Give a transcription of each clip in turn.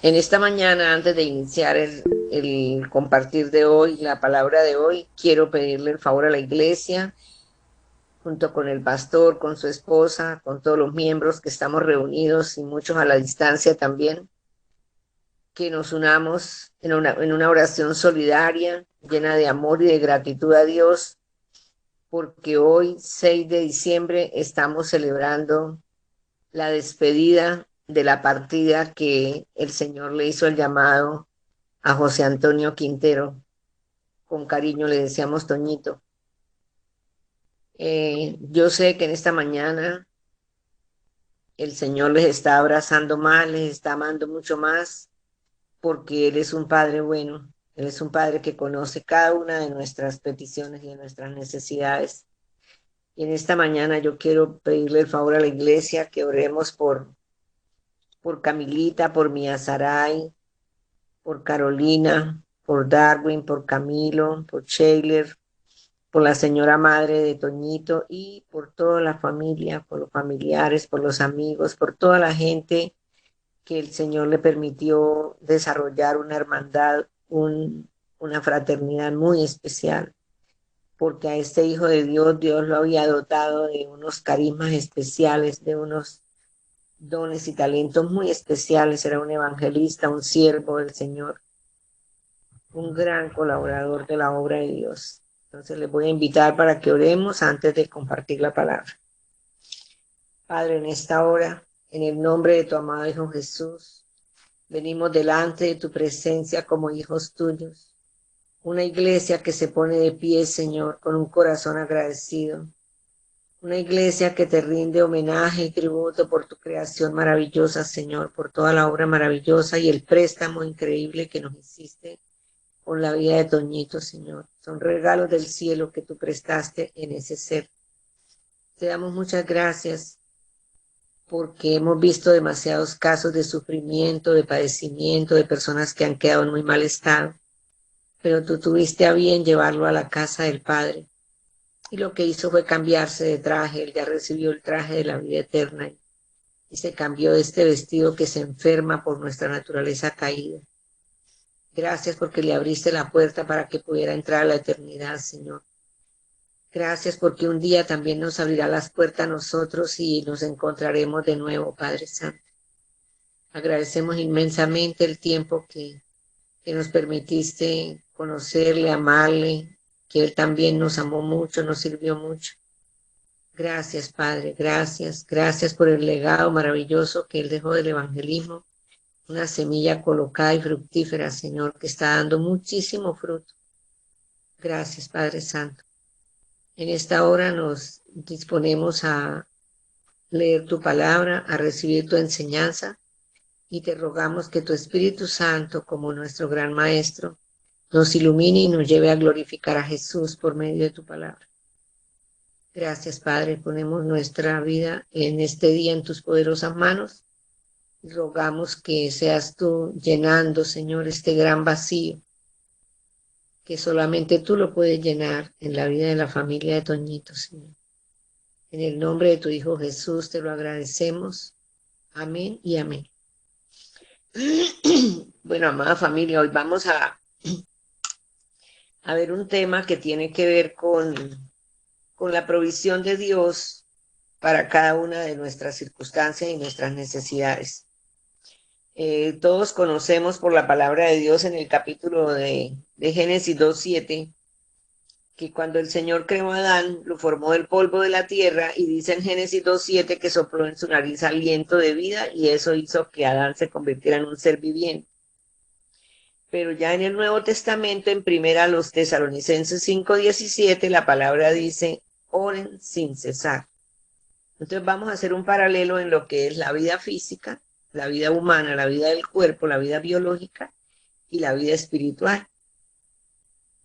En esta mañana, antes de iniciar el compartir de hoy, la palabra de hoy, quiero pedirle el favor a la iglesia, junto con el pastor, con su esposa, con todos los miembros que estamos reunidos y muchos a la distancia también, que nos unamos en una oración solidaria, llena de amor y de gratitud a Dios, porque hoy, 6 de diciembre, estamos celebrando la despedida de la partida que el Señor le hizo el llamado a José Antonio Quintero. Con cariño le decíamos Toñito. Yo sé que en esta mañana el Señor les está abrazando más, les está amando mucho más, porque Él es un Padre bueno. Él es un Padre que conoce cada una de nuestras peticiones y de nuestras necesidades. Y en esta mañana yo quiero pedirle el favor a la iglesia que oremos por Camilita, por Mía Saray, por Carolina, por Darwin, por Camilo, por Shayler, por la señora madre de Toñito y por toda la familia, por los familiares, por los amigos, por toda la gente que el Señor le permitió desarrollar una hermandad, una fraternidad muy especial, porque a este Hijo de Dios, Dios lo había dotado de unos carismas especiales, de unos dones y talentos muy especiales. Era un evangelista, un siervo del Señor, un gran colaborador de la obra de Dios. Entonces les voy a invitar para que oremos antes de compartir la palabra. Padre, en esta hora, en el nombre de tu amado Hijo Jesús, venimos delante de tu presencia como hijos tuyos. Una iglesia que se pone de pie, Señor, con un corazón agradecido. Una iglesia que te rinde homenaje y tributo por tu creación maravillosa, Señor, por toda la obra maravillosa y el préstamo increíble que nos hiciste con la vida de Toñito, Señor. Son regalos del cielo que tú prestaste en ese ser. Te damos muchas gracias porque hemos visto demasiados casos de sufrimiento, de padecimiento, de personas que han quedado en muy mal estado, pero tú tuviste a bien llevarlo a la casa del Padre. Y lo que hizo fue cambiarse de traje. Él ya recibió el traje de la vida eterna y se cambió de este vestido que se enferma por nuestra naturaleza caída. Gracias porque le abriste la puerta para que pudiera entrar a la eternidad, Señor. Gracias porque un día también nos abrirá las puertas a nosotros y nos encontraremos de nuevo, Padre Santo. Agradecemos inmensamente el tiempo que nos permitiste conocerle, amarle, que Él también nos amó mucho, nos sirvió mucho. Gracias, Padre, gracias, gracias por el legado maravilloso que Él dejó del evangelismo, una semilla colocada y fructífera, Señor, que está dando muchísimo fruto. Gracias, Padre Santo. En esta hora nos disponemos a leer tu palabra, a recibir tu enseñanza y te rogamos que tu Espíritu Santo, como nuestro gran Maestro, nos ilumine y nos lleve a glorificar a Jesús por medio de tu palabra. Gracias, Padre. Ponemos nuestra vida en este día en tus poderosas manos y rogamos que seas tú llenando, Señor, este gran vacío que solamente tú lo puedes llenar en la vida de la familia de Toñito, Señor. En el nombre de tu Hijo Jesús te lo agradecemos. Amén y amén. Bueno, amada familia, hoy vamos a ver un tema que tiene que ver con la provisión de Dios para cada una de nuestras circunstancias y nuestras necesidades. Todos conocemos por la palabra de Dios en el capítulo de Génesis 2:7, que cuando el Señor creó a Adán, lo formó del polvo de la tierra, y dice en Génesis 2:7 que sopló en su nariz aliento de vida, y eso hizo que Adán se convirtiera en un ser viviente. Pero ya en el Nuevo Testamento, en primera a los Tesalonicenses 5:17, la palabra dice, oren sin cesar. Entonces vamos a hacer un paralelo en lo que es la vida física, la vida humana, la vida del cuerpo, la vida biológica y la vida espiritual.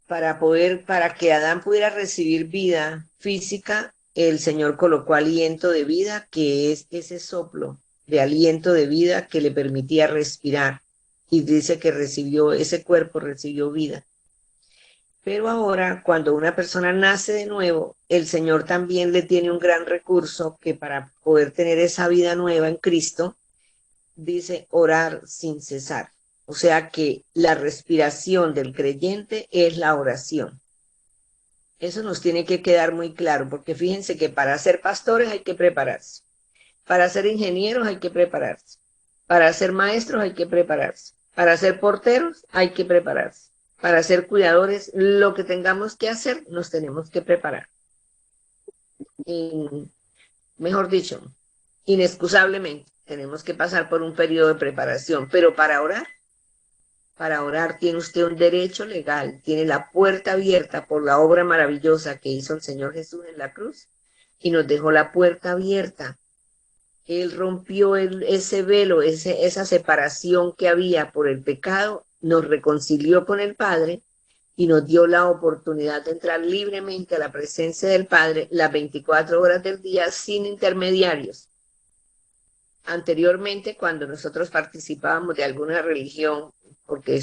Para que Adán pudiera recibir vida física, el Señor colocó aliento de vida, que es ese soplo de aliento de vida que le permitía respirar. Y dice que recibió, ese cuerpo recibió vida. Pero ahora, cuando una persona nace de nuevo, el Señor también le tiene un gran recurso que para poder tener esa vida nueva en Cristo, dice orar sin cesar. O sea que la respiración del creyente es la oración. Eso nos tiene que quedar muy claro, porque fíjense que para ser pastores hay que prepararse. Para ser ingenieros hay que prepararse. Para ser maestros hay que prepararse. Para ser porteros hay que prepararse. Para ser cuidadores, lo que tengamos que hacer, nos tenemos que preparar. Y, mejor dicho, inexcusablemente, tenemos que pasar por un periodo de preparación. Pero para orar tiene usted un derecho legal, tiene la puerta abierta por la obra maravillosa que hizo el Señor Jesús en la cruz y nos dejó la puerta abierta. Él rompió ese velo, esa separación que había por el pecado, nos reconcilió con el Padre y nos dio la oportunidad de entrar libremente a la presencia del Padre las 24 horas del día sin intermediarios. Anteriormente, cuando nosotros participábamos de alguna religión, porque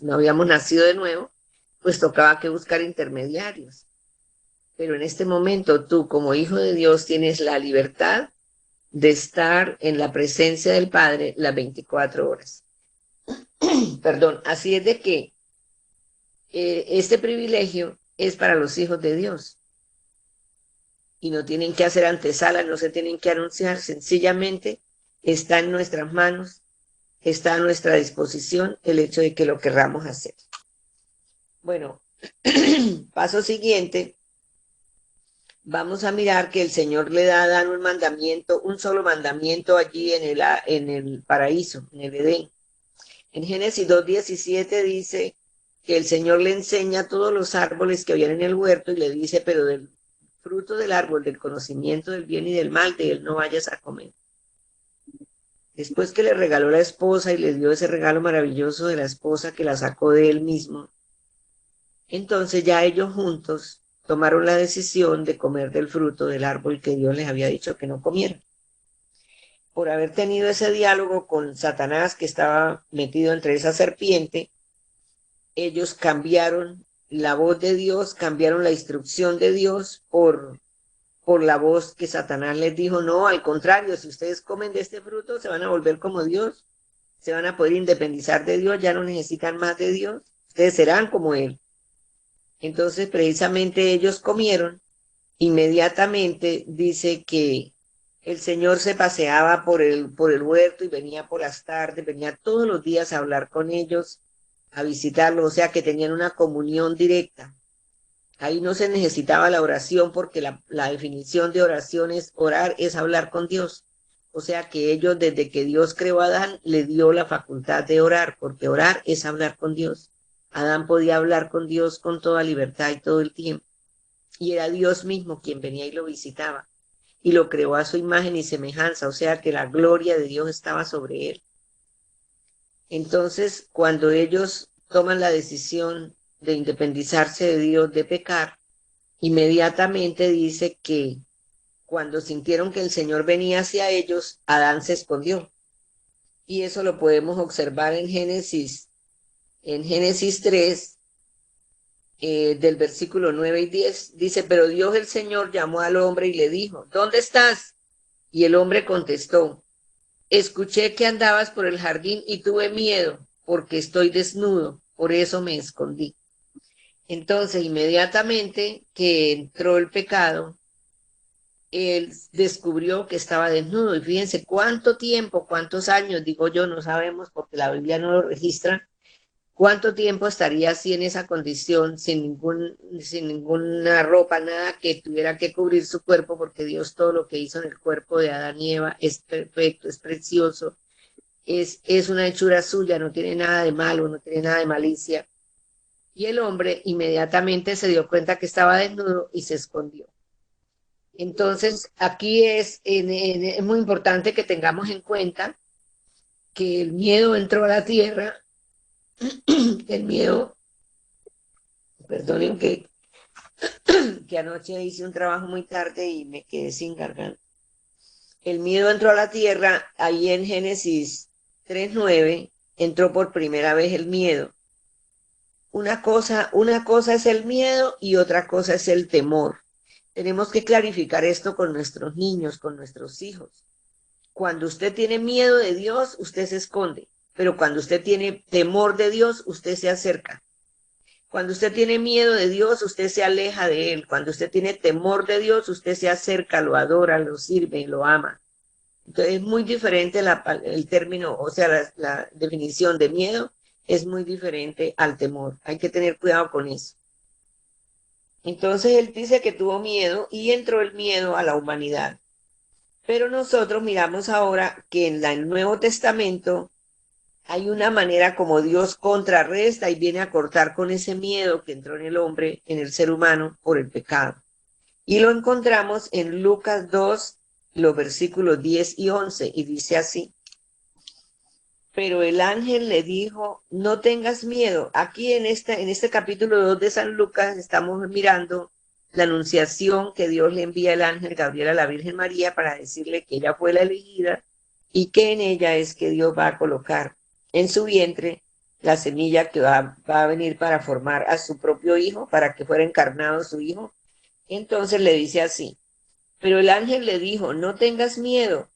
no habíamos nacido de nuevo, pues tocaba que buscar intermediarios. Pero en este momento tú, como hijo de Dios, tienes la libertad de estar en la presencia del Padre las 24 horas. Perdón, así es de que este privilegio es para los hijos de Dios. Y no tienen que hacer antesala, no se tienen que anunciar, sencillamente está en nuestras manos, está a nuestra disposición el hecho de que lo querramos hacer. Bueno, paso siguiente, vamos a mirar que el Señor le da a Adán un mandamiento, un solo mandamiento allí en el paraíso, en el Edén. En Génesis 2:17 dice que el Señor le enseña todos los árboles que habían en el huerto y le dice, pero del fruto del árbol del conocimiento del bien y del mal, de él no vayas a comer. Después que le regaló la esposa y le dio ese regalo maravilloso de la esposa que la sacó de él mismo, entonces ya ellos juntos tomaron la decisión de comer del fruto del árbol que Dios les había dicho que no comieran. Por haber tenido ese diálogo con Satanás que estaba metido entre esa serpiente, ellos cambiaron la voz de Dios, cambiaron la instrucción de Dios por la voz que Satanás les dijo, no, al contrario, si ustedes comen de este fruto, se van a volver como Dios, se van a poder independizar de Dios, ya no necesitan más de Dios, ustedes serán como Él. Entonces, precisamente ellos comieron, inmediatamente dice que el Señor se paseaba por el huerto y venía por las tardes, venía todos los días a hablar con ellos, a visitarlos, o sea que tenían una comunión directa. Ahí no se necesitaba la oración porque la definición de oración es orar, es hablar con Dios. O sea que ellos desde que Dios creó a Adán le dio la facultad de orar, porque orar es hablar con Dios. Adán podía hablar con Dios con toda libertad y todo el tiempo. Y era Dios mismo quien venía y lo visitaba. Y lo creó a su imagen y semejanza, o sea que la gloria de Dios estaba sobre él. Entonces, cuando ellos toman la decisión de independizarse de Dios, de pecar, inmediatamente dice que cuando sintieron que el Señor venía hacia ellos, Adán se escondió. Y eso lo podemos observar en Génesis 3, del versículo 9 y 10. Dice, pero Dios el Señor llamó al hombre y le dijo, ¿dónde estás? Y el hombre contestó, escuché que andabas por el jardín y tuve miedo porque estoy desnudo, por eso me escondí. Entonces, inmediatamente que entró el pecado, él descubrió que estaba desnudo. Y fíjense cuánto tiempo, cuántos años, digo yo, no sabemos porque la Biblia no lo registra, cuánto tiempo estaría así en esa condición, sin ninguna ropa, nada que tuviera que cubrir su cuerpo, porque Dios todo lo que hizo en el cuerpo de Adán y Eva es perfecto, es precioso, es una hechura suya, no tiene nada de malo, no tiene nada de malicia. Y el hombre inmediatamente se dio cuenta que estaba desnudo y se escondió. Entonces, aquí es muy importante que tengamos en cuenta que el miedo entró a la tierra, el miedo, perdonen que anoche hice un trabajo muy tarde y me quedé sin garganta. El miedo entró a la tierra, ahí en Génesis 3:9, entró por primera vez el miedo. Una cosa es el miedo y otra cosa es el temor. Tenemos que clarificar esto con nuestros niños, con nuestros hijos. Cuando usted tiene miedo de Dios, usted se esconde, pero cuando usted tiene temor de Dios, usted se acerca. Cuando usted tiene miedo de Dios, usted se aleja de Él. Cuando usted tiene temor de Dios, usted se acerca, lo adora, lo sirve, lo ama. Entonces es muy diferente el término, o sea, la definición de miedo es muy diferente al temor. Hay que tener cuidado con eso. Entonces él dice que tuvo miedo y entró el miedo a la humanidad. Pero nosotros miramos ahora que en el Nuevo Testamento hay una manera como Dios contrarresta y viene a cortar con ese miedo que entró en el hombre, en el ser humano, por el pecado. Y lo encontramos en Lucas 2, los versículos 10 y 11, y dice así: pero el ángel le dijo, no tengas miedo. Aquí en este capítulo 2 de San Lucas estamos mirando la anunciación que Dios le envía el ángel Gabriel a la Virgen María para decirle que ella fue la elegida y que en ella es que Dios va a colocar en su vientre la semilla que va a venir para formar a su propio hijo, para que fuera encarnado su hijo. Entonces le dice así, pero el ángel le dijo, no tengas miedo.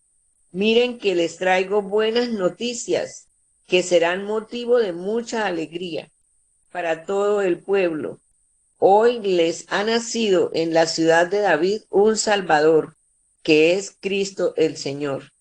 Miren que les traigo buenas noticias que serán motivo de mucha alegría para todo el pueblo. Hoy les ha nacido en la ciudad de David un Salvador, que es Cristo el Señor.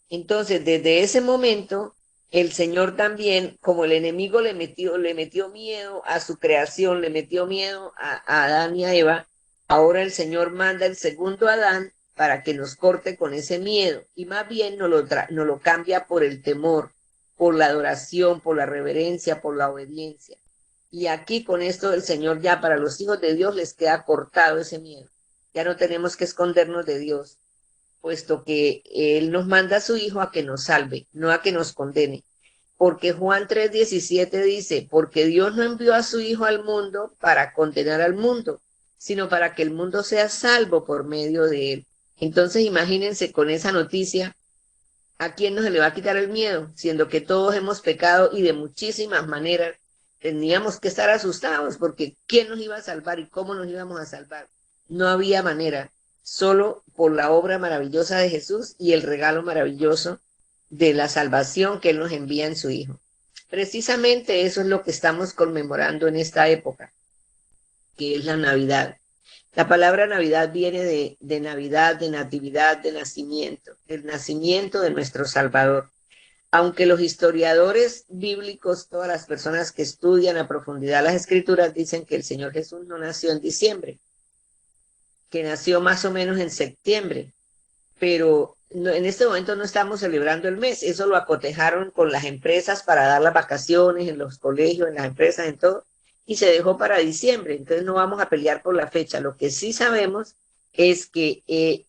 Entonces, desde ese momento, el Señor también, como el enemigo le metió miedo a su creación, le metió miedo a Adán y a Eva, ahora el Señor manda el segundo Adán para que nos corte con ese miedo y más bien nos lo cambia por el temor, por la adoración, por la reverencia, por la obediencia. Y aquí con esto el Señor ya para los hijos de Dios les queda cortado ese miedo. Ya no tenemos que escondernos de Dios, puesto que Él nos manda a su Hijo a que nos salve, no a que nos condene. Porque Juan 3:17 dice, porque Dios no envió a su Hijo al mundo para condenar al mundo, sino para que el mundo sea salvo por medio de Él. Entonces imagínense con esa noticia, ¿a quién no se le va a quitar el miedo? Siendo que todos hemos pecado y de muchísimas maneras teníamos que estar asustados, porque ¿quién nos iba a salvar y cómo nos íbamos a salvar? No había manera, solo por la obra maravillosa de Jesús y el regalo maravilloso de la salvación que Él nos envía en su Hijo. Precisamente eso es lo que estamos conmemorando en esta época, que es la Navidad. La palabra Navidad viene de Navidad, de natividad, de nacimiento, del nacimiento de nuestro Salvador. Aunque los historiadores bíblicos, todas las personas que estudian a profundidad las escrituras, dicen que el Señor Jesús no nació en diciembre, que nació más o menos en septiembre, pero en este momento no estamos celebrando el mes, eso lo acotejaron con las empresas para dar las vacaciones en los colegios, en las empresas, en todo, y se dejó para diciembre, entonces no vamos a pelear por la fecha. Lo que sí sabemos es que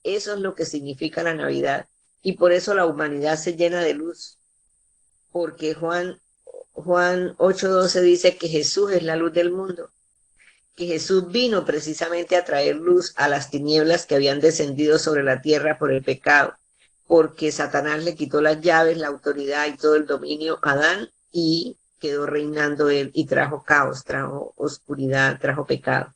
eso es lo que significa la Navidad, y por eso la humanidad se llena de luz, porque Juan 8:12 dice que Jesús es la luz del mundo, que Jesús vino precisamente a traer luz a las tinieblas que habían descendido sobre la tierra por el pecado, porque Satanás le quitó las llaves, la autoridad y todo el dominio a Adán y quedó reinando él y trajo caos, trajo oscuridad, trajo pecado.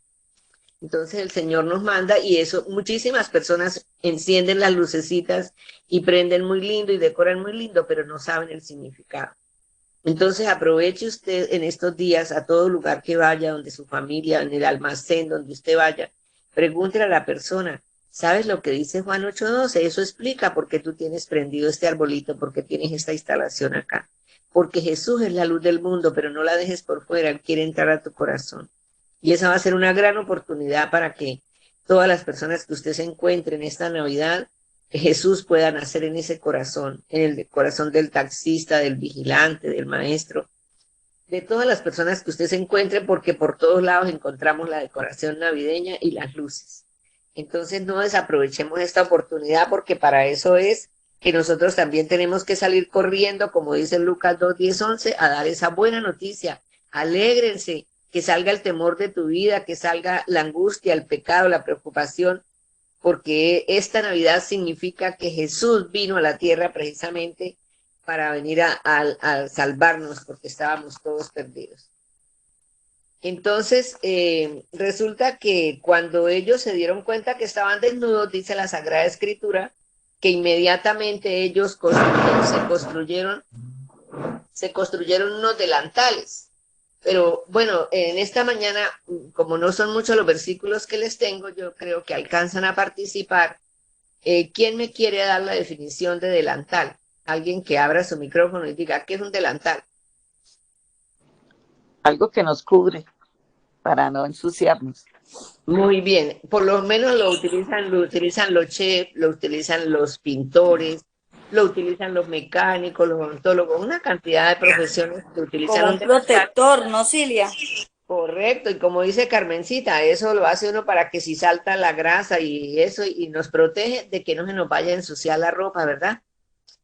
Entonces el Señor nos manda y eso, muchísimas personas encienden las lucecitas y prenden muy lindo y decoran muy lindo, pero no saben el significado. Entonces aproveche usted en estos días a todo lugar que vaya, donde su familia, en el almacén, donde usted vaya, pregúntele a la persona, ¿sabes lo que dice Juan 8:12? Eso explica por qué tú tienes prendido este arbolito, por qué tienes esta instalación acá. Porque Jesús es la luz del mundo, pero no la dejes por fuera, Él quiere entrar a tu corazón. Y esa va a ser una gran oportunidad para que todas las personas que usted se encuentre en esta Navidad, Jesús pueda nacer en ese corazón, en el corazón del taxista, del vigilante, del maestro, de todas las personas que usted se encuentre, porque por todos lados encontramos la decoración navideña y las luces. Entonces no desaprovechemos esta oportunidad, porque para eso es que nosotros también tenemos que salir corriendo, como dice Lucas 2, 10, 11, a dar esa buena noticia. Alégrense, que salga el temor de tu vida, que salga la angustia, el pecado, la preocupación, porque esta Navidad significa que Jesús vino a la tierra precisamente para venir a salvarnos, porque estábamos todos perdidos. Entonces, resulta que cuando ellos se dieron cuenta que estaban desnudos, dice la Sagrada Escritura, que inmediatamente ellos se construyeron unos delantales. Pero bueno, en esta mañana, como no son muchos los versículos que les tengo, yo creo que alcanzan a participar. ¿Quién me quiere dar la definición de delantal? Alguien que abra su micrófono y diga, ¿qué es un delantal? Algo que nos cubre para no ensuciarnos. Muy bien, por lo menos lo utilizan los chefs, lo utilizan los pintores, lo utilizan los mecánicos, los odontólogos, una cantidad de profesiones que utilizan Como un un delantal. protector, ¿no, Silvia? Correcto, y como dice Carmencita, eso lo hace uno para que si salta la grasa y eso, y nos protege de que no se nos vaya a ensuciar la ropa, ¿verdad?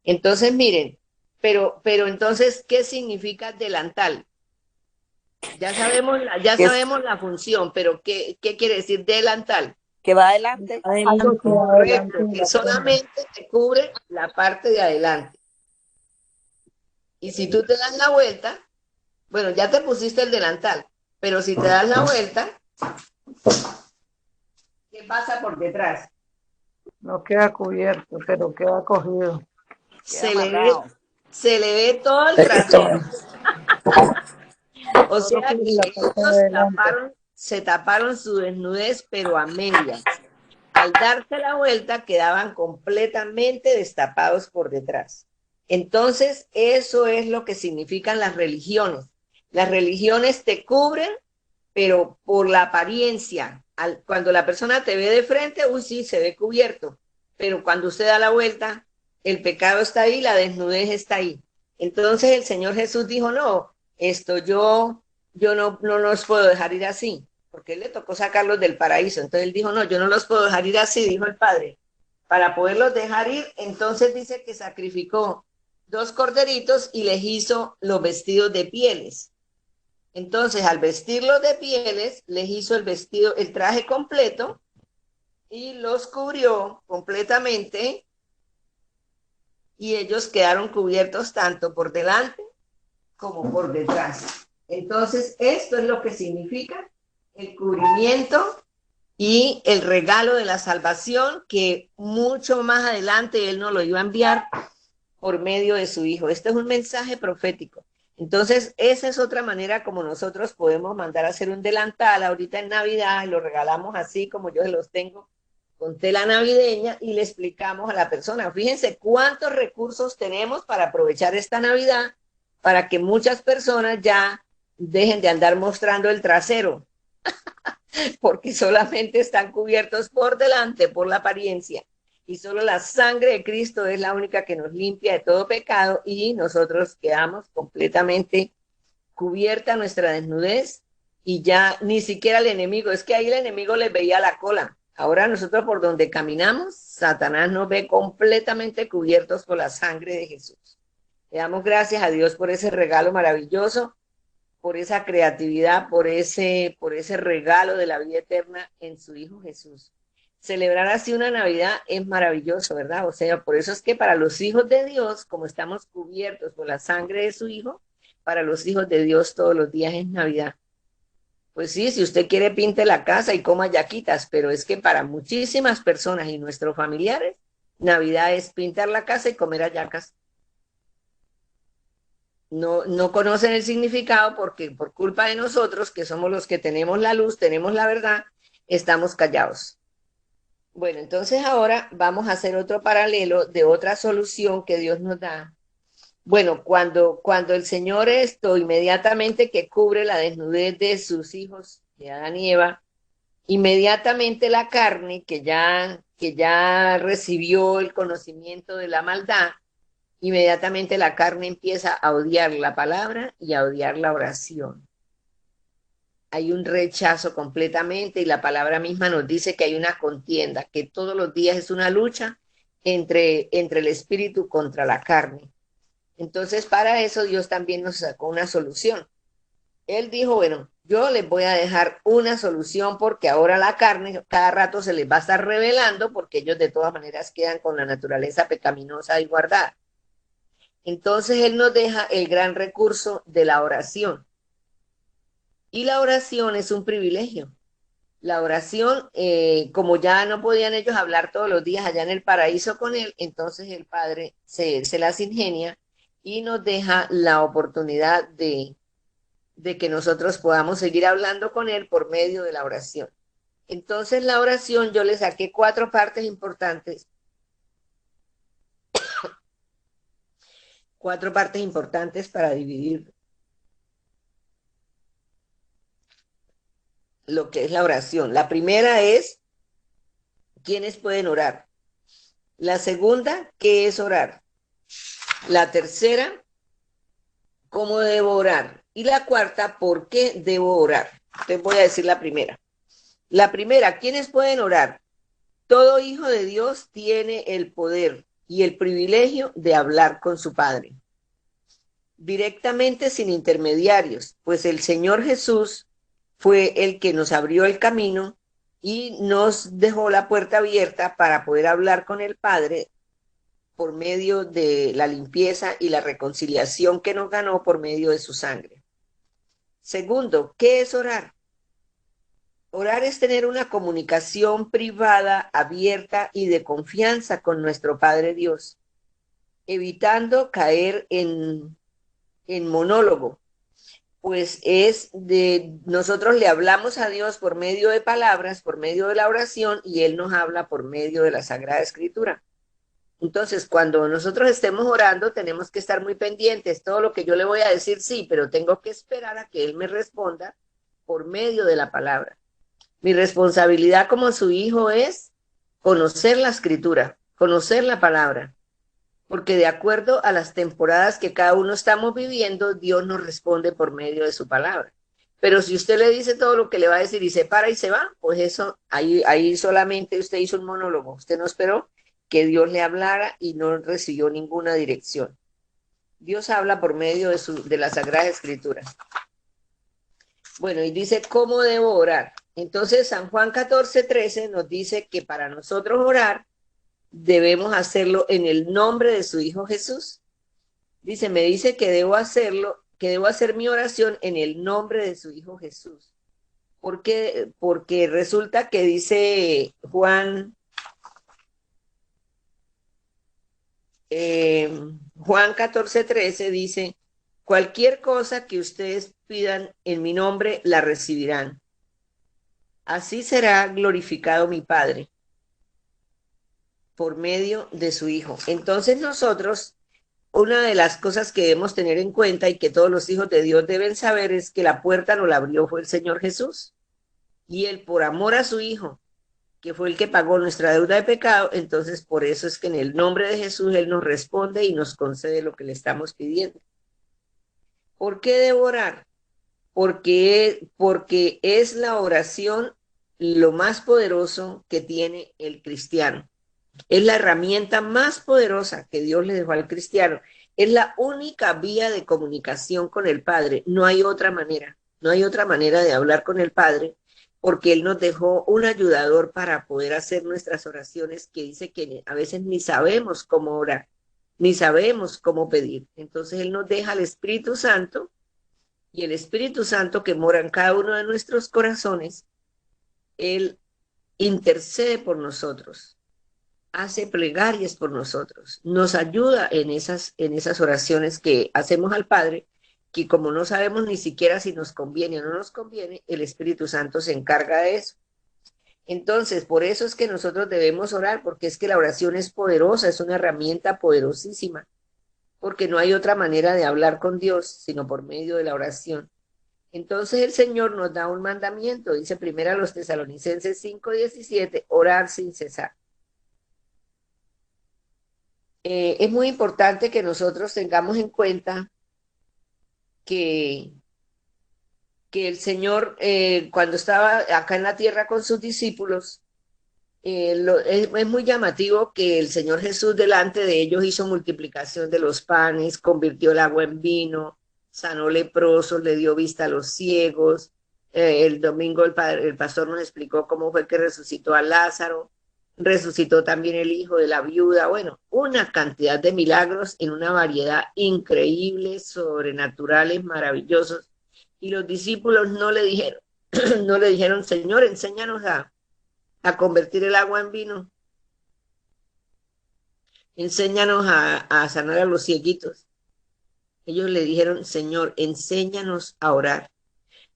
Entonces, miren, pero entonces, ¿qué significa delantal? Ya Que, es, sabemos la función, pero ¿qué quiere decir delantal? que va adelante. Algo que va adelante Correcto, de que la prenda. solamente te cubre la parte de adelante. Y si tú te das la vuelta, bueno, ya te pusiste el delantal, pero si te das la vuelta, ¿qué pasa por detrás? No queda cubierto, pero queda cogido. Queda Se le ve, amarrado. se le ve todo el trasero. O Solo sea cubre que la parte de ellos adelante. se taparon su desnudez, pero a medias. Al darse la vuelta quedaban completamente destapados por detrás. Entonces, eso es lo que significan las religiones. Las religiones te cubren, pero por la apariencia. Cuando la persona te ve de frente, uy, sí, se ve cubierto, pero cuando usted da la vuelta, el pecado está ahí, la desnudez está ahí. Entonces el Señor Jesús dijo, no, esto yo no los puedo dejar ir así, porque él le tocó sacarlos del paraíso. Entonces él dijo, no, yo no los puedo dejar ir así, dijo el Padre. Para poderlos dejar ir, entonces dice que sacrificó 2 corderitos y les hizo los vestidos de pieles. Entonces, al vestirlos de pieles, les hizo el vestido, el traje completo y los cubrió completamente y ellos quedaron cubiertos tanto por delante como por detrás. Entonces, esto es lo que significa el cubrimiento y el regalo de la salvación que mucho más adelante Él nos lo iba a enviar por medio de su Hijo. Este es un mensaje profético. Entonces, esa es otra manera como nosotros podemos mandar a hacer un delantal ahorita en Navidad y lo regalamos así como yo los tengo con tela navideña y le explicamos a la persona. Fíjense cuántos recursos tenemos para aprovechar esta Navidad para que muchas personas ya dejen de andar mostrando el trasero, porque solamente están cubiertos por delante, por la apariencia. Y solo la sangre de Cristo es la única que nos limpia de todo pecado y nosotros quedamos completamente cubierta nuestra desnudez y ya ni siquiera el enemigo, es que ahí el enemigo les veía la cola. Ahora nosotros por donde caminamos, Satanás nos ve completamente cubiertos por la sangre de Jesús. Le damos gracias a Dios por ese regalo maravilloso, por esa creatividad, por ese regalo de la vida eterna en su Hijo Jesús. Celebrar así una Navidad es maravilloso, ¿verdad? O sea, por eso es que para los hijos de Dios, como estamos cubiertos por la sangre de su Hijo, para los hijos de Dios todos los días es Navidad. Pues sí, si usted quiere pinte la casa y coma yaquitas, pero es que para muchísimas personas y nuestros familiares, Navidad es pintar la casa y comer hallacas. No conocen el significado porque por culpa de nosotros, que somos los que tenemos la luz, tenemos la verdad, estamos callados. Bueno, entonces ahora vamos a hacer otro paralelo de otra solución que Dios nos da. Bueno, cuando el Señor esto inmediatamente que cubre la desnudez de sus hijos, de Adán y Eva, inmediatamente la carne que ya recibió el conocimiento de la maldad, inmediatamente la carne empieza a odiar la palabra y a odiar la oración. Hay un rechazo completamente y la palabra misma nos dice que hay una contienda, que todos los días es una lucha entre el espíritu contra la carne. Entonces, para eso Dios también nos sacó una solución. Él dijo, bueno, yo les voy a dejar una solución porque ahora la carne cada rato se les va a estar revelando porque ellos de todas maneras quedan con la naturaleza pecaminosa y guardada. Entonces Él nos deja el gran recurso de la oración. Y la oración es un privilegio. La oración, como ya no podían ellos hablar todos los días allá en el paraíso con él, entonces el Padre se las ingenia y nos deja la oportunidad de que nosotros podamos seguir hablando con él por medio de la oración. Entonces la oración yo le saqué 4 partes importantes para dividir lo que es la oración. La primera es quiénes pueden orar. La segunda, ¿qué es orar? La tercera, ¿cómo debo orar? Y la cuarta, ¿por qué debo orar? Entonces voy a decir la primera. La primera, ¿quiénes pueden orar? Todo hijo de Dios tiene el poder y el privilegio de hablar con su Padre, directamente sin intermediarios, pues el Señor Jesús fue el que nos abrió el camino y nos dejó la puerta abierta para poder hablar con el Padre por medio de la limpieza y la reconciliación que nos ganó por medio de su sangre. Segundo, ¿qué es orar? Orar es tener una comunicación privada, abierta y de confianza con nuestro Padre Dios, evitando caer en monólogo, pues nosotros le hablamos a Dios por medio de palabras, por medio de la oración, y Él nos habla por medio de la Sagrada Escritura. Entonces, cuando nosotros estemos orando, tenemos que estar muy pendientes. Todo lo que yo le voy a decir, sí, pero tengo que esperar a que Él me responda por medio de la palabra. Mi responsabilidad como su hijo es conocer la Escritura, conocer la palabra, porque de acuerdo a las temporadas que cada uno estamos viviendo, Dios nos responde por medio de su palabra. Pero si usted le dice todo lo que le va a decir y se para y se va, pues eso, ahí solamente usted hizo un monólogo. Usted no esperó que Dios le hablara y no recibió ninguna dirección. Dios habla por medio de la Sagrada Escritura. Bueno, y dice, ¿cómo debo orar? Entonces, San Juan 14:13 nos dice que para nosotros orar, debemos hacerlo en el nombre de su Hijo Jesús. Me dice que debo hacerlo, que debo hacer mi oración en el nombre de su Hijo Jesús. ¿Por qué? Porque resulta que dice Juan 14:13 dice, cualquier cosa que ustedes pidan en mi nombre, la recibirán. Así será glorificado mi Padre por medio de su Hijo. Entonces nosotros, una de las cosas que debemos tener en cuenta y que todos los hijos de Dios deben saber es que la puerta nos la abrió fue el Señor Jesús. Y Él, por amor a su Hijo, que fue el que pagó nuestra deuda de pecado, entonces por eso es que en el nombre de Jesús Él nos responde y nos concede lo que le estamos pidiendo. ¿Por qué debo orar? Porque es la oración lo más poderoso que tiene el cristiano. Es la herramienta más poderosa que Dios le dejó al cristiano. Es la única vía de comunicación con el Padre. No hay otra manera. No hay otra manera de hablar con el Padre, porque Él nos dejó un ayudador para poder hacer nuestras oraciones, que dice que a veces ni sabemos cómo orar, ni sabemos cómo pedir. Entonces Él nos deja al Espíritu Santo, y el Espíritu Santo que mora en cada uno de nuestros corazones, Él intercede por nosotros, hace plegarias por nosotros, nos ayuda en esas oraciones que hacemos al Padre, que como no sabemos ni siquiera si nos conviene o no nos conviene, el Espíritu Santo se encarga de eso. Entonces, por eso es que nosotros debemos orar, porque es que la oración es poderosa, es una herramienta poderosísima, porque no hay otra manera de hablar con Dios sino por medio de la oración. Entonces el Señor nos da un mandamiento, dice primero a los Tesalonicenses 5:17, orar sin cesar. Es muy importante que nosotros tengamos en cuenta que el Señor, cuando estaba acá en la tierra con sus discípulos, es muy llamativo que el Señor Jesús delante de ellos hizo multiplicación de los panes, convirtió el agua en vino, sanó leprosos, le dio vista a los ciegos. El domingo el pastor nos explicó cómo fue que resucitó a Lázaro, resucitó también el hijo de la viuda. Bueno, una cantidad de milagros en una variedad increíble, sobrenaturales, maravillosos. Y los discípulos no le dijeron, no le dijeron, Señor, enséñanos a convertir el agua en vino, enséñanos a sanar a los cieguitos. Ellos le dijeron, Señor, enséñanos a orar.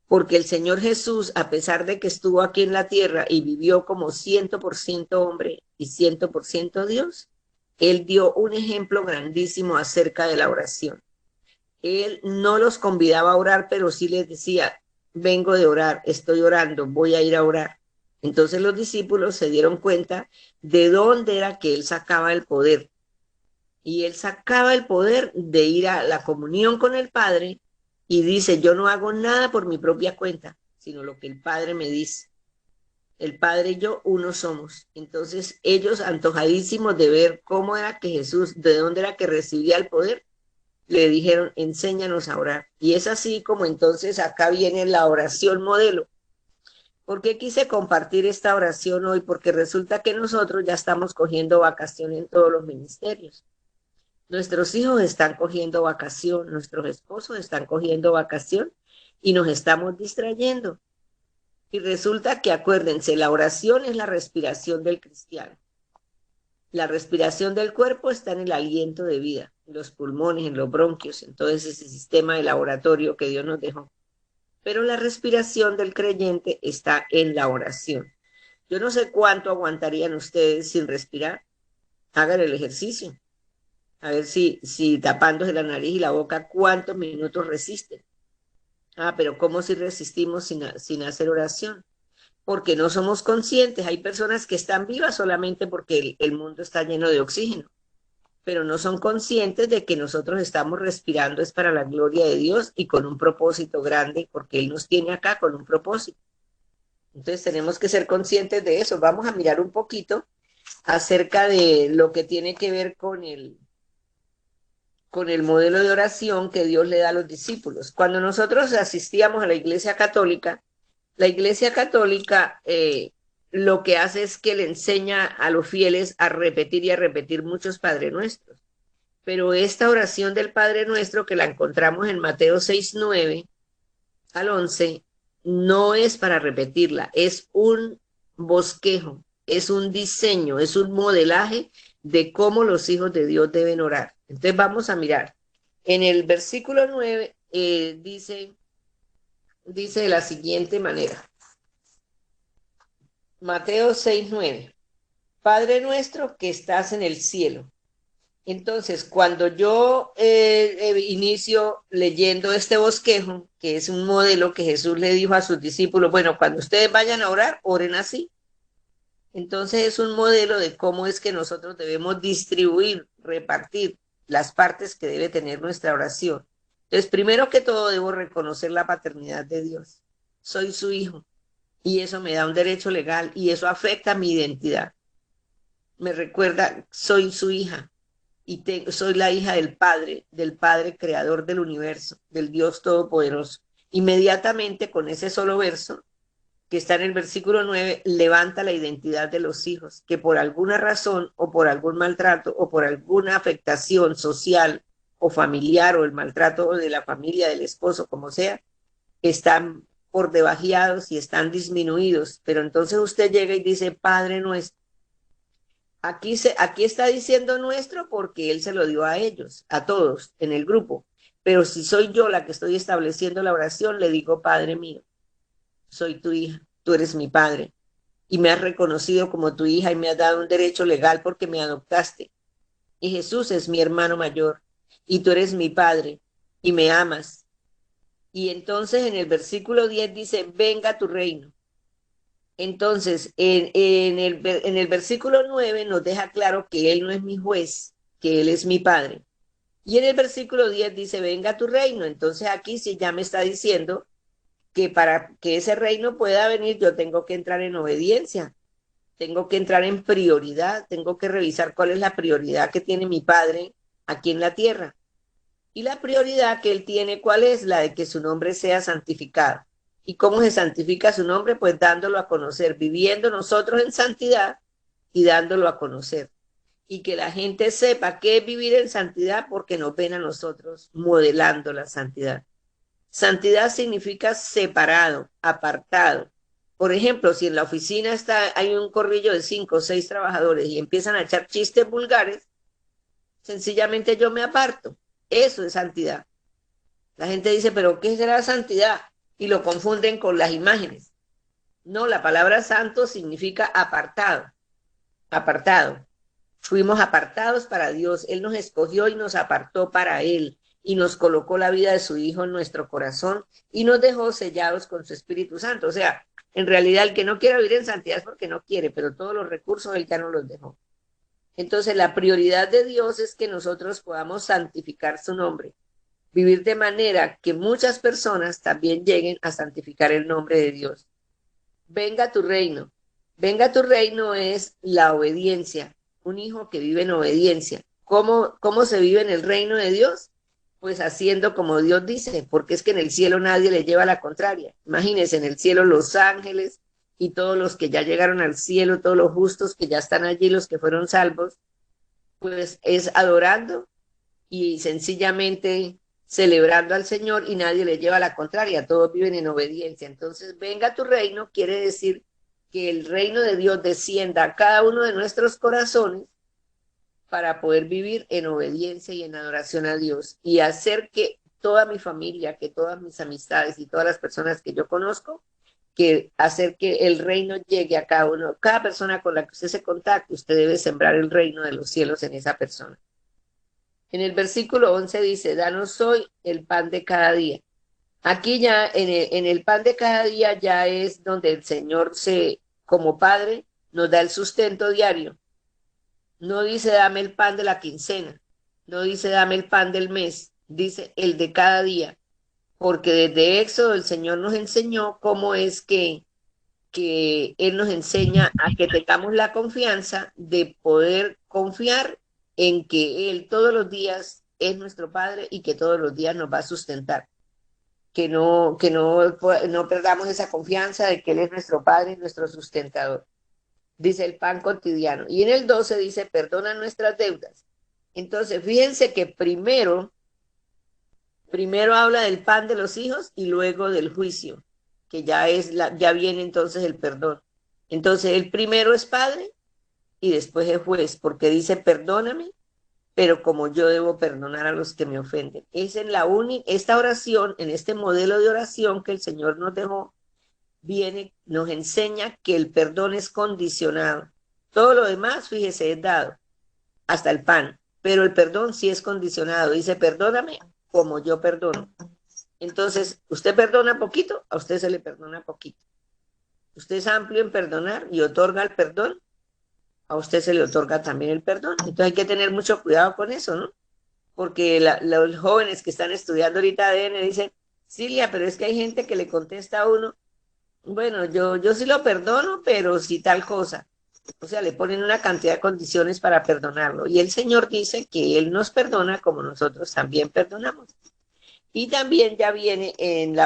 Porque el Señor Jesús, a pesar de que estuvo aquí en la tierra y vivió como 100% hombre y 100% Dios, Él dio un ejemplo grandísimo acerca de la oración. Él no los convidaba a orar, pero sí les decía, vengo de orar, estoy orando, voy a ir a orar. Entonces los discípulos se dieron cuenta de dónde era que Él sacaba el poder. Y Él sacaba el poder de ir a la comunión con el Padre y dice, yo no hago nada por mi propia cuenta, sino lo que el Padre me dice. El Padre y yo uno somos. Entonces ellos, antojadísimos de ver cómo era que Jesús, de dónde era que recibía el poder, le dijeron, enséñanos a orar. Y es así como entonces acá viene la oración modelo. ¿Por qué quise compartir esta oración hoy? Porque resulta que nosotros ya estamos cogiendo vacación en todos los ministerios. Nuestros hijos están cogiendo vacación, nuestros esposos están cogiendo vacación y nos estamos distrayendo. Y resulta que, acuérdense, la oración es la respiración del cristiano. La respiración del cuerpo está en el aliento de vida, en los pulmones, en los bronquios, en todo ese sistema de laboratorio que Dios nos dejó. Pero la respiración del creyente está en la oración. Yo no sé cuánto aguantarían ustedes sin respirar. Hagan el ejercicio. A ver si tapándose la nariz y la boca, ¿cuántos minutos resisten? Pero ¿cómo si resistimos sin hacer oración? Porque no somos conscientes. Hay personas que están vivas solamente porque el mundo está lleno de oxígeno, pero no son conscientes de que nosotros estamos respirando es para la gloria de Dios y con un propósito grande, porque Él nos tiene acá con un propósito. Entonces tenemos que ser conscientes de eso. Vamos a mirar un poquito acerca de lo que tiene que ver con el modelo de oración que Dios le da a los discípulos. Cuando nosotros asistíamos a la Iglesia Católica lo que hace es que le enseña a los fieles a repetir y a repetir muchos Padre Nuestros. Pero esta oración del Padre Nuestro que la encontramos en Mateo 6:9 al 11 no es para repetirla, es un bosquejo, es un diseño, es un modelaje de cómo los hijos de Dios deben orar. Entonces vamos a mirar. En el versículo 9 dice de la siguiente manera. Mateo 6:9. Padre nuestro que estás en el cielo. Entonces, cuando yo inicio leyendo este bosquejo, que es un modelo que Jesús le dijo a sus discípulos, bueno, cuando ustedes vayan a orar, oren así. Entonces es un modelo de cómo es que nosotros debemos distribuir, repartir las partes que debe tener nuestra oración. Entonces, primero que todo, debo reconocer la paternidad de Dios. Soy su hijo y eso me da un derecho legal y eso afecta mi identidad. Me recuerda, soy su hija y soy la hija del Padre creador del universo, del Dios Todopoderoso. Inmediatamente con ese solo verso, que está en el versículo 9, levanta la identidad de los hijos, que por alguna razón o por algún maltrato o por alguna afectación social o familiar o el maltrato de la familia, del esposo, como sea, están por debajeados y están disminuidos. Pero entonces usted llega y dice, Padre nuestro. Aquí está diciendo nuestro porque Él se lo dio a ellos, a todos en el grupo. Pero si soy yo la que estoy estableciendo la oración, le digo, Padre mío, soy tu hija, tú eres mi padre y me has reconocido como tu hija y me has dado un derecho legal porque me adoptaste. Y Jesús es mi hermano mayor y tú eres mi padre y me amas. Y entonces en el versículo 10 dice, venga tu reino. Entonces, en el versículo 9 nos deja claro que Él no es mi juez, que Él es mi padre. Y en el versículo 10 dice, venga tu reino. Entonces aquí sí ya me está diciendo que para que ese reino pueda venir, yo tengo que entrar en obediencia, tengo que entrar en prioridad, tengo que revisar cuál es la prioridad que tiene mi padre aquí en la tierra. Y la prioridad que Él tiene, ¿cuál es? La de que su nombre sea santificado. ¿Y cómo se santifica su nombre? Pues dándolo a conocer, viviendo nosotros en santidad y dándolo a conocer. Y que la gente sepa qué es vivir en santidad porque nos ven a nosotros modelando la santidad. Santidad significa separado, apartado. Por ejemplo, si en la oficina hay un corrillo de 5 o 6 trabajadores y empiezan a echar chistes vulgares, sencillamente yo me aparto. Eso es santidad. La gente dice, pero ¿qué será santidad? Y lo confunden con las imágenes. No, la palabra santo significa apartado, apartado. Fuimos apartados para Dios. Él nos escogió y nos apartó para Él y nos colocó la vida de su Hijo en nuestro corazón y nos dejó sellados con su Espíritu Santo. O sea, en realidad el que no quiera vivir en santidad es porque no quiere, pero todos los recursos Él ya nos los dejó. Entonces la prioridad de Dios es que nosotros podamos santificar su nombre, vivir de manera que muchas personas también lleguen a santificar el nombre de Dios. Venga tu reino. Venga tu reino es la obediencia, un hijo que vive en obediencia. ¿Cómo se vive en el reino de Dios? Pues haciendo como Dios dice, porque es que en el cielo nadie le lleva la contraria. Imagínense, en el cielo los ángeles y todos los que ya llegaron al cielo, todos los justos que ya están allí, los que fueron salvos, pues es adorando y sencillamente celebrando al Señor y nadie le lleva la contraria, todos viven en obediencia. Entonces, venga tu reino, quiere decir que el reino de Dios descienda a cada uno de nuestros corazones para poder vivir en obediencia y en adoración a Dios y hacer que toda mi familia, que todas mis amistades y todas las personas que yo conozco, que hacer que el reino llegue a cada uno, cada persona con la que usted se contacte, usted debe sembrar el reino de los cielos en esa persona. En el versículo 11 dice, danos hoy el pan de cada día. Aquí ya en el pan de cada día ya es donde el Señor como Padre, nos da el sustento diario. No dice dame el pan de la quincena, no dice dame el pan del mes, dice el de cada día. Porque desde Éxodo el Señor nos enseñó cómo es que Él nos enseña a que tengamos la confianza de poder confiar en que Él todos los días es nuestro Padre y que todos los días nos va a sustentar. Que no perdamos esa confianza de que Él es nuestro Padre y nuestro sustentador. Dice el pan cotidiano. Y en el 12 dice, perdona nuestras deudas. Entonces, fíjense que primero habla del pan de los hijos y luego del juicio, que ya viene entonces el perdón. Entonces, el primero es padre y después es juez, porque dice, perdóname, pero como yo debo perdonar a los que me ofenden. Es en esta oración, en este modelo de oración que el Señor nos dejó, nos enseña que el perdón es condicionado. Todo lo demás, fíjese, es dado, hasta el pan, pero el perdón sí es condicionado. Dice, perdóname como yo perdono. Entonces, usted perdona poquito, a usted se le perdona poquito. Usted es amplio en perdonar y otorga el perdón, a usted se le otorga también el perdón. Entonces hay que tener mucho cuidado con eso, ¿no? Porque los jóvenes que están estudiando ahorita ADN dicen, Silvia, pero es que hay gente que le contesta a uno, bueno, yo sí lo perdono, pero si tal cosa. O sea, le ponen una cantidad de condiciones para perdonarlo. Y el Señor dice que Él nos perdona como nosotros también perdonamos. Y también ya viene en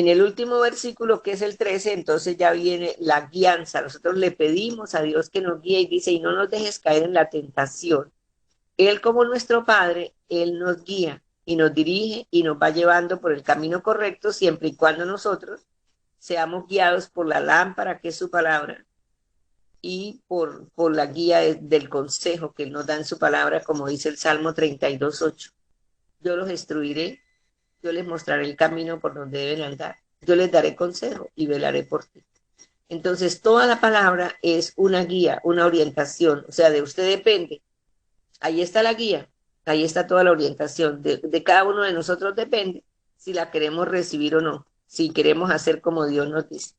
el último versículo, que es el 13, entonces ya viene la guianza. Nosotros le pedimos a Dios que nos guíe y dice, y no nos dejes caer en la tentación. Él como nuestro Padre, Él nos guía y nos dirige y nos va llevando por el camino correcto siempre y cuando nosotros seamos guiados por la lámpara que es su palabra y por la guía del consejo que Él nos da en su palabra, como dice el Salmo 32:8. Yo los instruiré, yo les mostraré el camino por donde deben andar, yo les daré consejo y velaré por ti. Entonces, toda la palabra es una guía, una orientación, o sea, de usted depende. Ahí está la guía, ahí está toda la orientación. De cada uno de nosotros depende si la queremos recibir o no, si queremos hacer como Dios nos dice.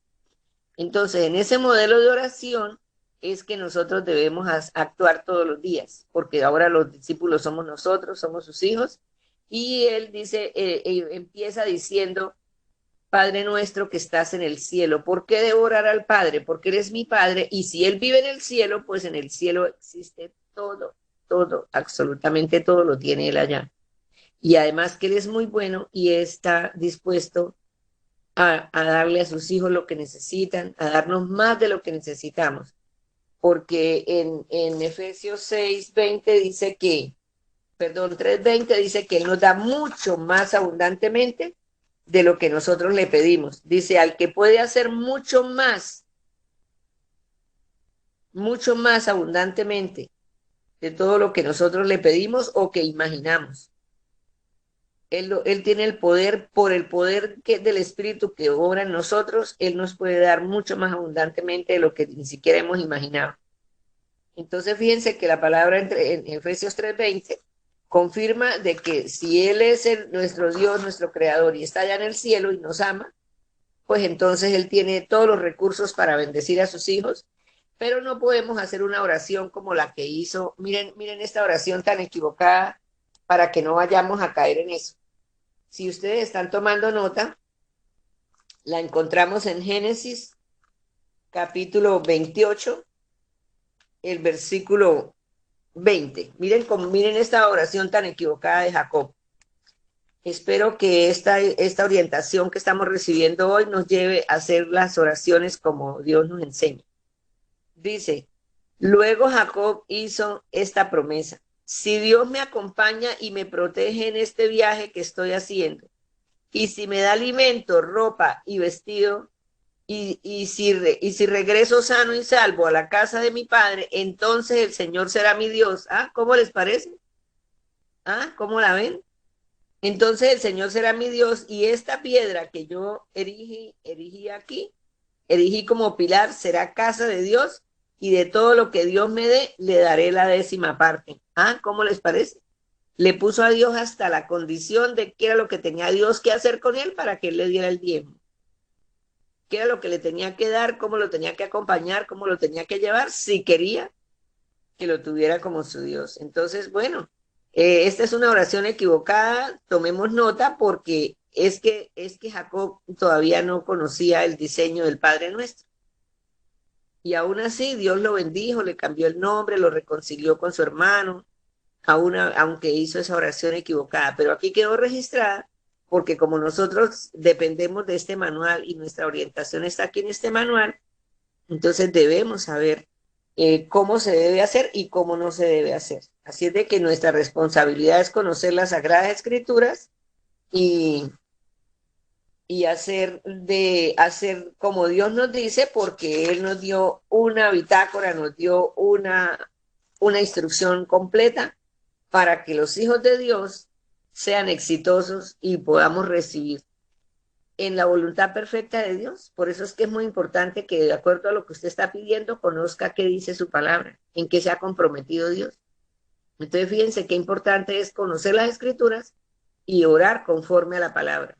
Entonces, en ese modelo de oración es que nosotros debemos actuar todos los días, porque ahora los discípulos somos nosotros, somos sus hijos, y él dice, empieza diciendo, Padre nuestro que estás en el cielo. ¿Por qué debo orar al Padre? Porque Él es mi Padre, y si Él vive en el cielo, pues en el cielo existe todo, absolutamente todo lo tiene Él allá. Y además que Él es muy bueno y está dispuesto a darle a sus hijos lo que necesitan, a darnos más de lo que necesitamos. Porque en Efesios 6:20 dice perdón, 3:20 dice que Él nos da mucho más abundantemente de lo que nosotros le pedimos. Dice, al que puede hacer mucho más abundantemente de todo lo que nosotros le pedimos o que imaginamos. Él tiene el poder, por el poder del Espíritu que obra en nosotros, Él nos puede dar mucho más abundantemente de lo que ni siquiera hemos imaginado. Entonces, fíjense que la palabra en Efesios 3:20 confirma de que si Él es nuestro Dios, nuestro Creador, y está allá en el cielo y nos ama, pues entonces Él tiene todos los recursos para bendecir a sus hijos, pero no podemos hacer una oración como la que hizo. Miren esta oración tan equivocada para que no vayamos a caer en eso. Si ustedes están tomando nota, la encontramos en Génesis capítulo 28, el versículo 20. Miren esta oración tan equivocada de Jacob. Espero que esta orientación que estamos recibiendo hoy nos lleve a hacer las oraciones como Dios nos enseña. Dice, luego Jacob hizo esta promesa: si Dios me acompaña y me protege en este viaje que estoy haciendo, y si me da alimento, ropa y vestido, y si regreso sano y salvo a la casa de mi padre, entonces el Señor será mi Dios. ¿Ah? ¿Cómo les parece? ¿Ah? ¿Cómo la ven? Entonces el Señor será mi Dios, y esta piedra que yo erigí como pilar, será casa de Dios, y de todo lo que Dios me dé, le daré la 10ª parte. ¿Ah? ¿Cómo les parece? Le puso a Dios hasta la condición de qué era lo que tenía Dios que hacer con él para que él le diera el diezmo. Qué era lo que le tenía que dar, cómo lo tenía que acompañar, cómo lo tenía que llevar, si quería que lo tuviera como su Dios. Entonces, bueno, esta es una oración equivocada, tomemos nota porque es que Jacob todavía no conocía el diseño del Padre Nuestro. Y aún así Dios lo bendijo, le cambió el nombre, lo reconcilió con su hermano, aunque hizo esa oración equivocada. Pero aquí quedó registrada porque como nosotros dependemos de este manual y nuestra orientación está aquí en este manual, entonces debemos saber cómo se debe hacer y cómo no se debe hacer. Así es de que nuestra responsabilidad es conocer las Sagradas Escrituras y, y hacer como Dios nos dice, porque Él nos dio una bitácora, nos dio una instrucción completa para que los hijos de Dios sean exitosos y podamos recibir en la voluntad perfecta de Dios. Por eso es que es muy importante que, de acuerdo a lo que usted está pidiendo, conozca qué dice su palabra, en qué se ha comprometido Dios. Entonces, fíjense qué importante es conocer las Escrituras y orar conforme a la palabra.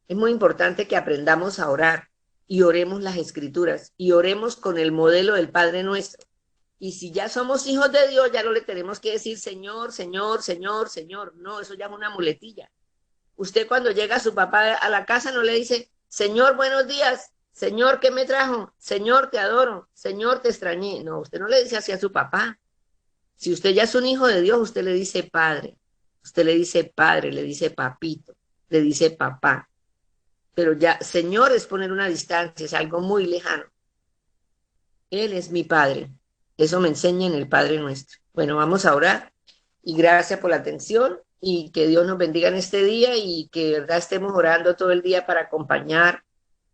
Es muy importante que aprendamos a orar y oremos las Escrituras y oremos con el modelo del Padre Nuestro. Y si ya somos hijos de Dios, ya no le tenemos que decir Señor, Señor, Señor, Señor. No, eso ya es una muletilla. Usted cuando llega a su papá a la casa no le dice, Señor, buenos días, Señor, ¿qué me trajo? Señor, te adoro, Señor, te extrañé. No, usted no le dice así a su papá. Si usted ya es un hijo de Dios, usted le dice Padre. Usted le dice Padre, le dice Papito, le dice Papá. Pero ya, Señor es poner una distancia, es algo muy lejano. Él es mi Padre. Eso me enseña en el Padre Nuestro. Bueno, vamos a orar y gracias por la atención y que Dios nos bendiga en este día y que de verdad estemos orando todo el día para acompañar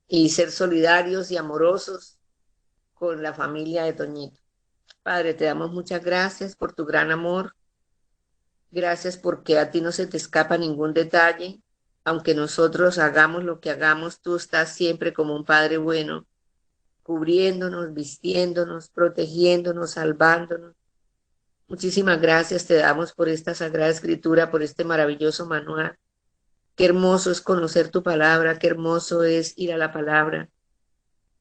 y ser solidarios y amorosos con la familia de Toñito. Padre, te damos muchas gracias por tu gran amor. Gracias porque a ti no se te escapa ningún detalle. Aunque nosotros hagamos lo que hagamos, tú estás siempre como un Padre bueno, cubriéndonos, vistiéndonos, protegiéndonos, salvándonos. Muchísimas gracias te damos por esta Sagrada Escritura, por este maravilloso manual. Qué hermoso es conocer tu palabra, qué hermoso es ir a la palabra.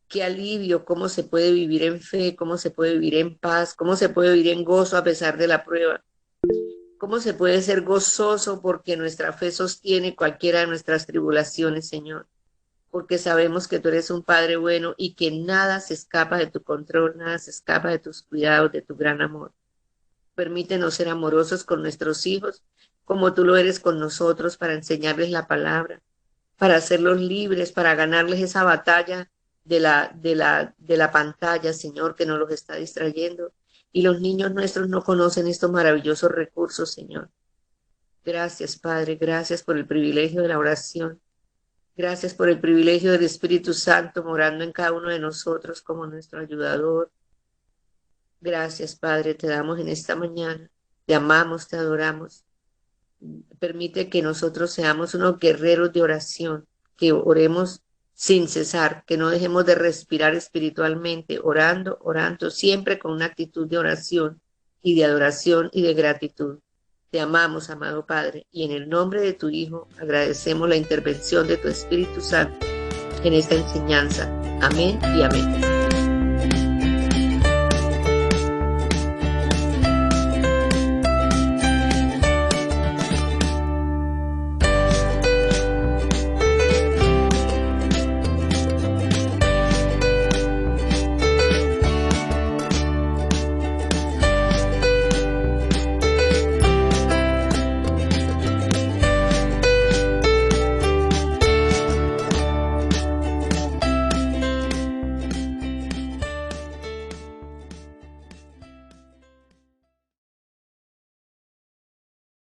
Qué alivio, cómo se puede vivir en fe, cómo se puede vivir en paz, cómo se puede vivir en gozo a pesar de la prueba. Cómo se puede ser gozoso porque nuestra fe sostiene cualquiera de nuestras tribulaciones, Señor. Porque sabemos que tú eres un Padre bueno y que nada se escapa de tu control, nada se escapa de tus cuidados, de tu gran amor. Permítenos ser amorosos con nuestros hijos, como tú lo eres con nosotros, para enseñarles la palabra, para hacerlos libres, para ganarles esa batalla de la pantalla, Señor, que nos los está distrayendo. Y los niños nuestros no conocen estos maravillosos recursos, Señor. Gracias, Padre, gracias por el privilegio de la oración. Gracias por el privilegio del Espíritu Santo morando en cada uno de nosotros como nuestro ayudador. Gracias, Padre, te damos en esta mañana. Te amamos, te adoramos. Permite que nosotros seamos unos guerreros de oración, que oremos sin cesar, que no dejemos de respirar espiritualmente, orando, orando, siempre con una actitud de oración y de adoración y de gratitud. Te amamos, amado Padre, y en el nombre de tu Hijo agradecemos la intervención de tu Espíritu Santo en esta enseñanza. Amén y amén.